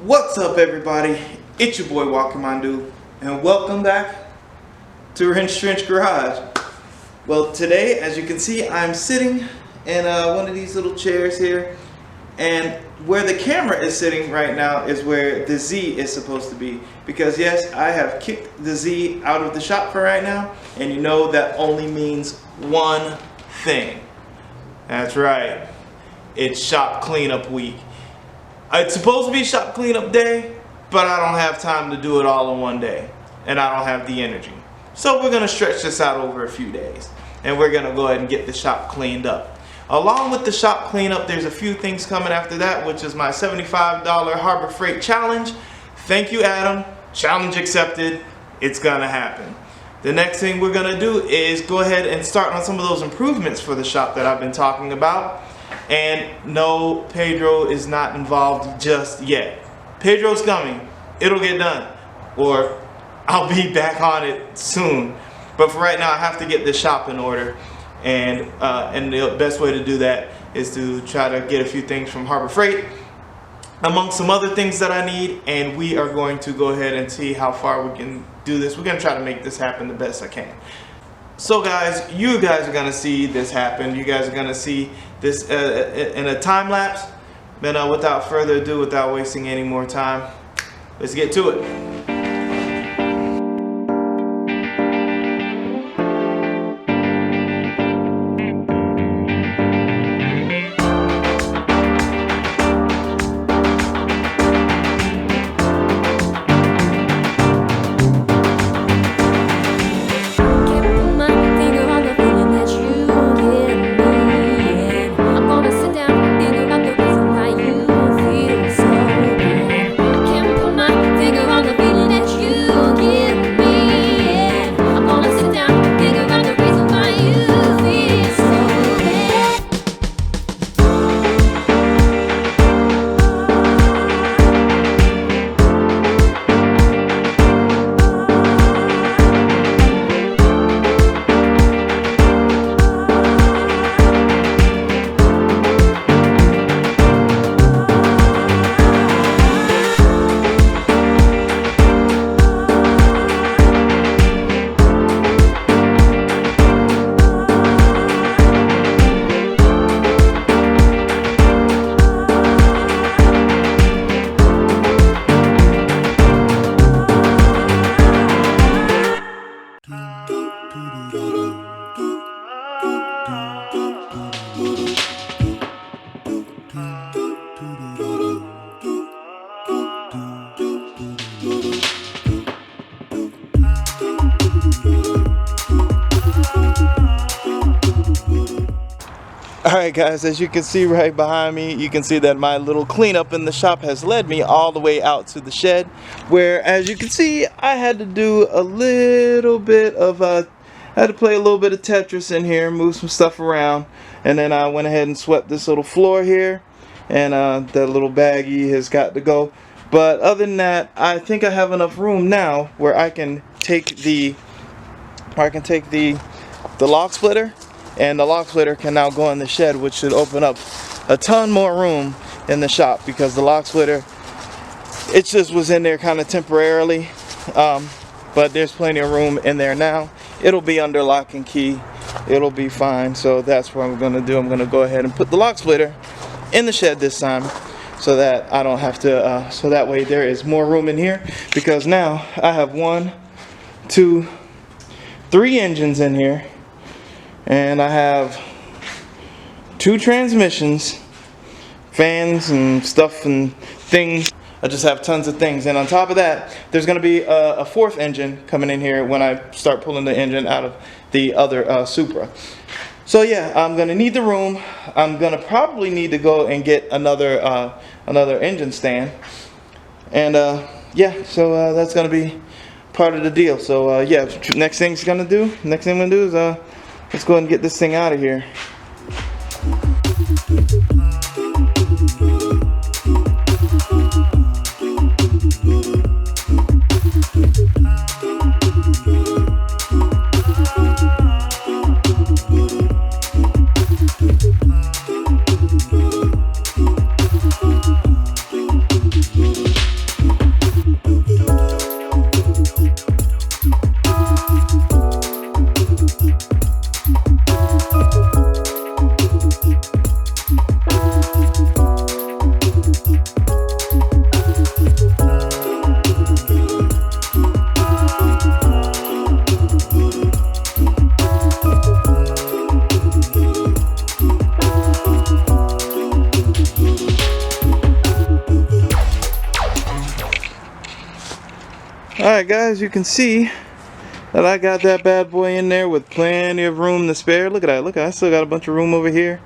What's up, everybody? It's your boy Wakamandu, and welcome back to Wrenchtrenchers Garage. Well, today, as you can see, I'm sitting in one of these little chairs here, and where the camera is sitting right now is where the Z is supposed to be. Because yes, I have kicked the Z out of the shop for right now, and you know that only means one thing. That's right, it's shop cleanup week. It's supposed to be shop cleanup day, but I don't have time to do it all in one day, and I don't have the energy. So we're gonna stretch this out over a few days, and we're gonna go ahead and get the shop cleaned up. Along with the shop cleanup, there's a few things coming after that, which is my $75 Harbor Freight challenge. Thank you, Adam. Challenge accepted. It's gonna happen. The next thing we're gonna do is go ahead and start on some of those improvements for the shop that I've been talking about. And no, Pedro is not involved just yet. Pedro's coming. It'll get done. Or I'll be back on it soon. But for right now, I have to get this shop in order. And the best way to do that is to try to get a few things from Harbor Freight, among some other things that I need. And we are going to go ahead and see how far we can do this. We're going to try to make this happen the best I can. So guys, you guys are going to see this happen. You guys are going to see this in a time lapse. But without further ado, without wasting any more time, let's get to it. Alright guys, as you can see right behind me, you can see that my little cleanup in the shop has led me all the way out to the shed, where, as you can see, I had to do a little bit of I had to play a little bit of Tetris in here, move some stuff around, and then I went ahead and swept this little floor here, and that little baggie has got to go. But other than that, I think I have enough room now where I can take the log splitter, and the log splitter can now go in the shed, which should open up a ton more room in the shop, because the log splitter, it just was in there kind of temporarily, but there's plenty of room in there now. It'll be under lock and key. It'll be fine. So that's what I'm going to do. I'm going to go ahead and put the log splitter in the shed this time, so that I don't have to, so that way there is more room in here, because now I have 1, 2, 3 engines in here. And I have 2 transmissions, fans and stuff and things. I just have tons of things. And on top of that, there's going to be a 4th engine coming in here when I start pulling the engine out of the other Supra. So yeah, I'm going to need the room. I'm going to probably need to go and get another engine stand. And yeah, so that's going to be part of the deal. So yeah, next thing I'm going to do is let's go ahead and get this thing out of here. Alright guys, you can see that I got that bad boy in there with plenty of room to spare. Look at that, look at that. I still got a bunch of room over here.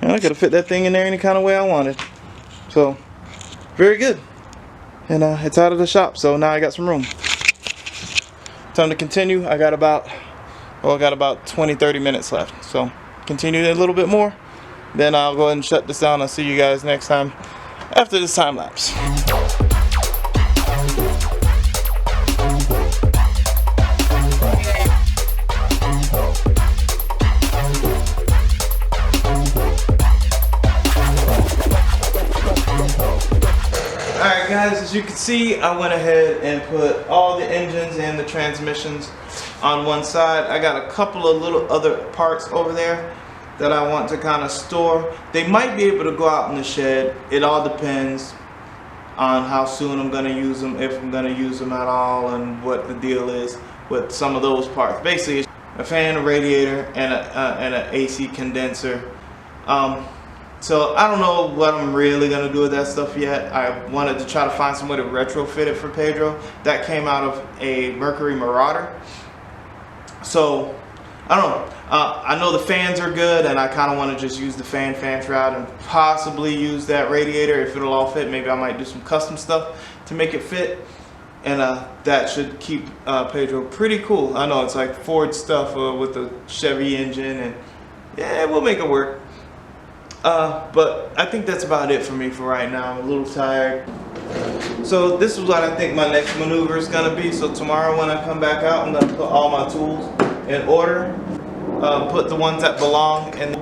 And I could have fit that thing in there any kind of way I wanted. So, very good. And it's out of the shop, so now I got some room. Time to continue. I got about 20-30 minutes left. So, continue a little bit more. Then I'll go ahead and shut this down. I'll see you guys next time after this time lapse. Alright guys, as you can see, I went ahead and put all the engines and the transmissions on one side. I got a couple of little other parts over there that I want to kind of store. They might be able to go out in the shed. It all depends on how soon I'm going to use them, if I'm going to use them at all, and what the deal is with some of those parts. Basically, it's a fan, a radiator, and an AC condenser. So I don't know what I'm really going to do with that stuff yet. I wanted to try to find some way to retrofit it for Pedro. That came out of a Mercury Marauder. So I don't know. I know the fans are good, and I kind of want to just use the fan shroud and possibly use that radiator if it'll all fit. Maybe I might do some custom stuff to make it fit, and that should keep Pedro pretty cool. I know it's like Ford stuff with the Chevy engine, and yeah, we'll make it work. But I think that's about it for me for right now. I'm a little tired. So this is what I think my next maneuver is going to be. So tomorrow when I come back out, I'm going to put all my tools in order. Put the ones that belong in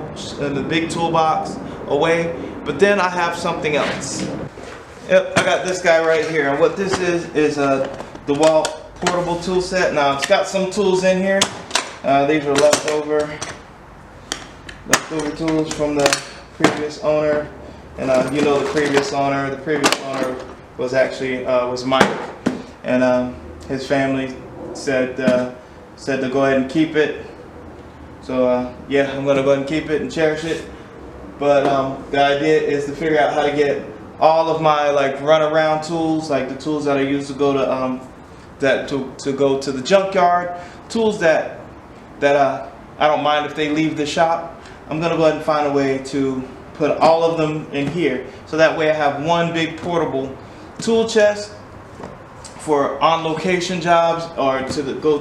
the big toolbox away. But then I have something else. Yep, I got this guy right here. And what this is the DeWalt portable tool set. Now it's got some tools in here. These are leftover tools from the previous owner, and you know the previous owner was actually was Mike, and his family said to go ahead and keep it. So yeah, I'm gonna go ahead and keep it and cherish it. But the idea is to figure out how to get all of my like runaround tools, like the tools that I use to go to to go to the junkyard, tools that I don't mind if they leave the shop. I'm going to go ahead and find a way to put all of them in here, so that way I have one big portable tool chest for on location jobs, or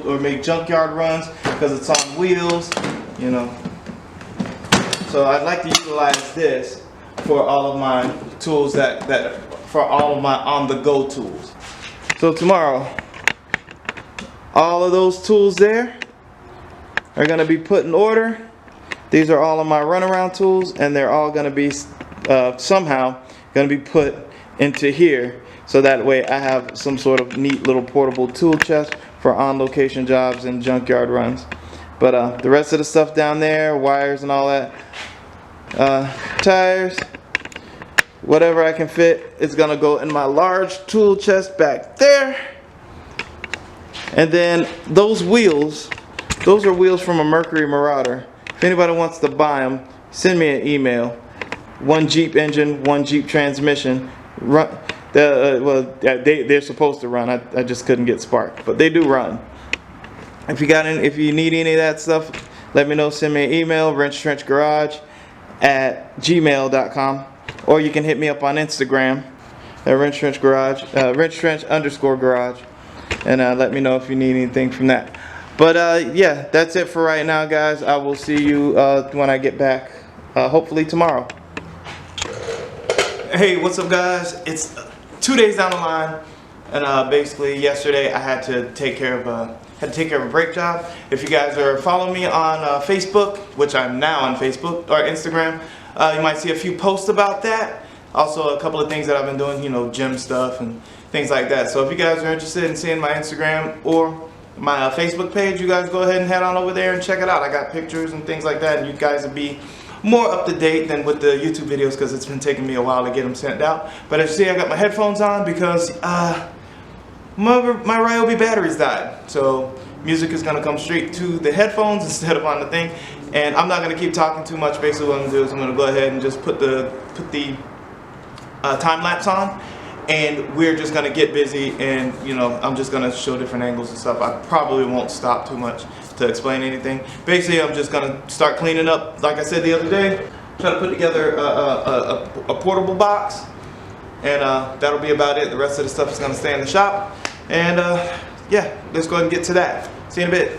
or make junkyard runs, because it's on wheels, you know. So I'd like to utilize this for all of my tools for all of my on the go tools. So tomorrow, all of those tools there are going to be put in order. These are all of my runaround tools, and they're all going to be somehow going to be put into here, so that way I have some sort of neat little portable tool chest for on-location jobs and junkyard runs. But the rest of the stuff down there, wires and all that, tires, whatever I can fit, is going to go in my large tool chest back there. And then those wheels, those are wheels from a Mercury Marauder. If anybody wants to buy them, send me an email. One Jeep engine, one Jeep transmission. They're supposed to run. I just couldn't get spark, but they do run. If you need any of that stuff, let me know. Send me an email, wrenchtrenchgarage@gmail.com, or you can hit me up on Instagram at wrenchtrenchgarage, wrenchtrench_garage, and let me know if you need anything from that. But yeah, that's it for right now, guys. I will see you when I get back, hopefully tomorrow. Hey, what's up, guys? It's 2 days down the line, and basically yesterday I had to take care of a brake job. If you guys are following me on Facebook, which I'm now on Facebook, or Instagram, you might see a few posts about that. Also a couple of things that I've been doing, you know, gym stuff and things like that. So if you guys are interested in seeing my Instagram or my Facebook page, you guys go ahead and head on over there and check it out. I got pictures and things like that, and you guys will be more up to date than with the YouTube videos, because it's been taking me a while to get them sent out. But as you see, I got my headphones on because my Ryobi batteries died. So music is going to come straight to the headphones instead of on the thing. And I'm not going to keep talking too much. Basically what I'm going to do is I'm going to go ahead and just put the time lapse on. and we're just gonna get busy, and you know, I'm just gonna show different angles and stuff. I probably won't stop too much to explain anything. Basically, I'm just gonna start cleaning up, like I said the other day, try to put together a portable box, and that'll be about it. The rest of the stuff is gonna stay in the shop, and yeah, let's go ahead and get to that. See you in a bit.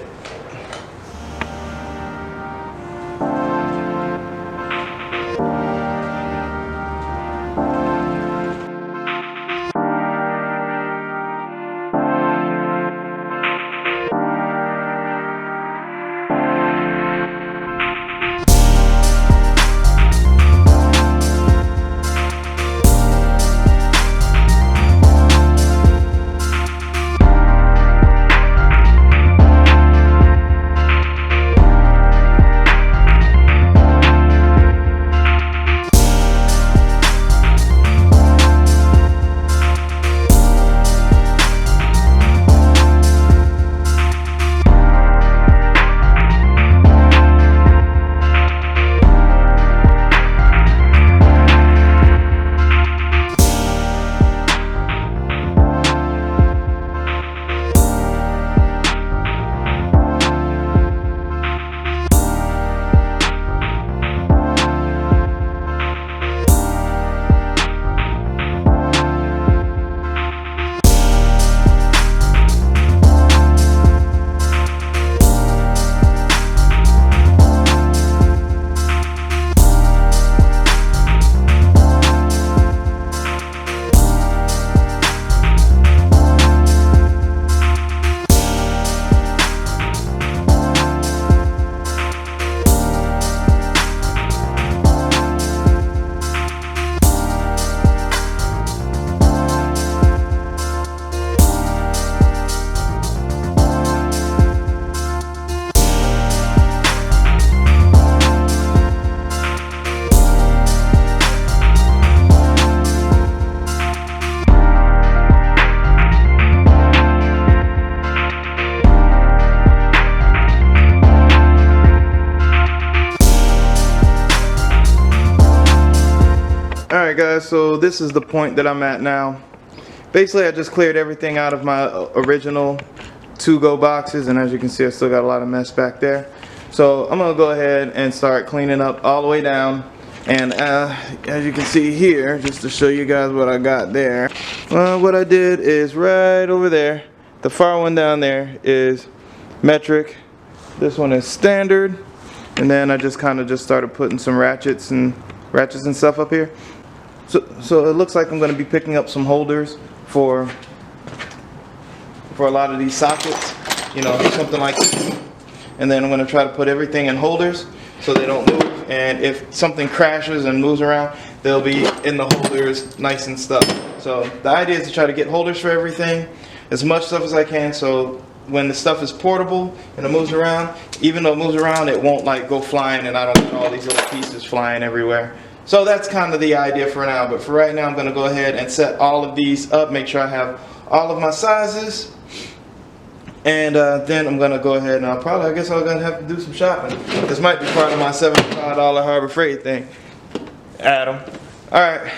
Alright guys, so this is the point that I'm at now. Basically I just cleared everything out of my original to-go boxes, and as you can see I still got a lot of mess back there. So I'm going to go ahead and start cleaning up all the way down, and as you can see here, just to show you guys what I got there, what I did is right over there, the far one down there is metric, this one is standard, and then I just kind of just started putting some ratchets and stuff up here. So it looks like I'm going to be picking up some holders for a lot of these sockets, you know, something like this. And then I'm going to try to put everything in holders so they don't move, and if something crashes and moves around, they'll be in the holders nice and stuff. So the idea is to try to get holders for everything, as much stuff as I can, so when the stuff is portable and it moves around, even though it moves around, it won't like go flying and I don't get all these little pieces flying everywhere. So that's kind of the idea for now, but for right now I'm going to go ahead and set all of these up, make sure I have all of my sizes, and then I'm going to go ahead and I guess I'm going to have to do some shopping. This might be part of my $75 Harbor Freight thing. Adam. Alright.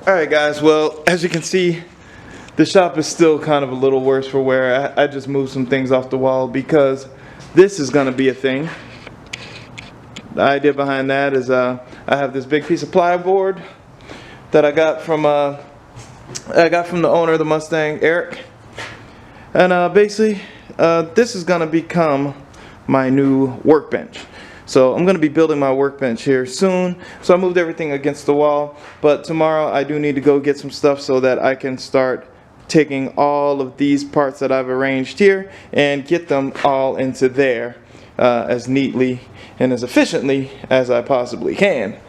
Alright guys, well, as you can see, the shop is still kind of a little worse for wear. I just moved some things off the wall because this is going to be a thing. The idea behind that is I have this big piece of plywood that I got from the owner of the Mustang, Eric. And basically, this is going to become my new workbench. So I'm going to be building my workbench here soon. So I moved everything against the wall. But tomorrow I do need to go get some stuff so that I can start taking all of these parts that I've arranged here and get them all into there as neatly and as efficiently as I possibly can.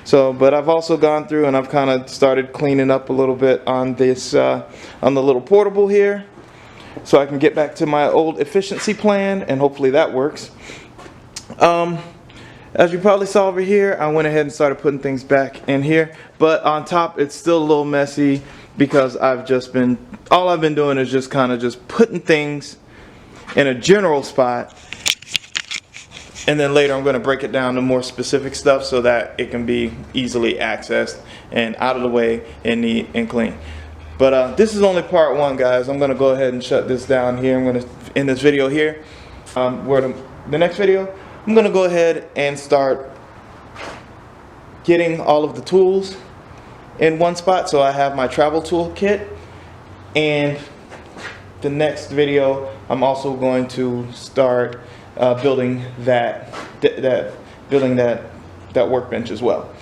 So, but I've also gone through and I've kind of started cleaning up a little bit on this, on the little portable here, so I can get back to my old efficiency plan, and hopefully that works. As you probably saw over here, I went ahead and started putting things back in here, but on top it's still a little messy because all I've been doing is just kind of just putting things in a general spot, and then later I'm going to break it down to more specific stuff so that it can be easily accessed and out of the way and neat and clean. But this is only part one, guys. I'm going to go ahead and shut this down here. I'm going to end this video here. The next video, I'm going to go ahead and start getting all of the tools in one spot, so I have my travel tool kit. And the next video, I'm also going to start building that workbench as well.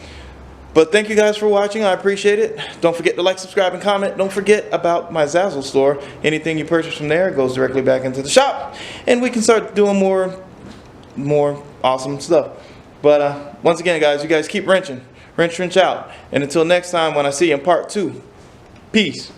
But thank you guys for watching. I appreciate it. Don't forget to like, subscribe, and comment. Don't forget about my Zazzle store. Anything you purchase from there goes directly back into the shop, and we can start doing more awesome stuff. But once again, guys, you guys keep wrenching. Wrench out. And until next time, when I see you in part 2, peace.